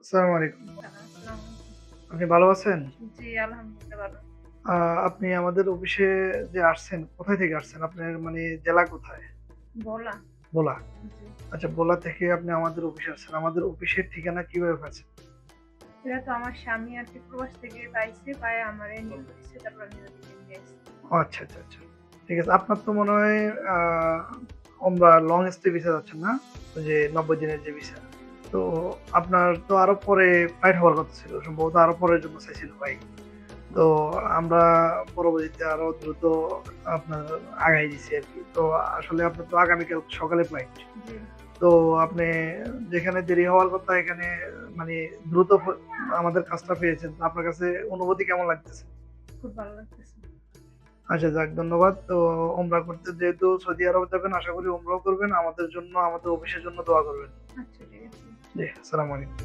আসসালামু আলাইকুম। আসসালামু আপনি ভালো আছেন? জি, আলহামদুলিল্লাহ ভালো। আ আপনি আমাদের অফিসে যে আসছেন, কোথায় থেকে আসছেন? আপনার মানে জেলা কোথায়? বলা? ভোলা। জি। আচ্ছা, ভোলা থেকে আপনি আমাদের অফিসে আসছেন। আমাদের অফিসের ঠিকানা কিভাবে পাচ্ছেন? এটা তো আমার স্বামী আরকি প্রবাস থেকে পাইছে, পায়ে আমারে নিয়ে হইছে। তারপর আমি ওদিকে নিয়ে আইছি। ও আচ্ছা, আচ্ছা, আচ্ছা। ঠিক আছে। আপনার তো মনে হয় আ ওমরা লং স্টে ভিসা যাচ্ছেন না? ওই যে ৯০ দিনের যে ভিসা। তো আপনার তো আরো পরে ফ্লাইট হওয়ার কথা ছিল। সম্ভবত আরো পরের জন্য চাইছিল ভাই। তো আমরা পরবর্তীতে আরো দ্রুত আপনার আগাই দিছি আরকি। তো আসলে আপনার তো আগামীকাল সকালে ফ্লাইট। জি, তো আপনি যেখানে দেরি হওয়ার কথা এখানে মানে দ্রুত আমাদের কাজটা পেয়েছেন। তো আপনার কাছে অনুভূতি কেমন লাগতেছে? খুব ভালো লাগতেছে। আচ্ছা যাক, ধন্যবাদ। তো ওমরা করতে যেহেতু সৌদি আরব যাবেন, আশা করি ওমরাও করবেন। আমাদের জন্য, আমাদের অফিসের জন্য দোয়া করবেন। আচ্ছা ঠিক আছে। জি, আসসালামু আলাইকুম।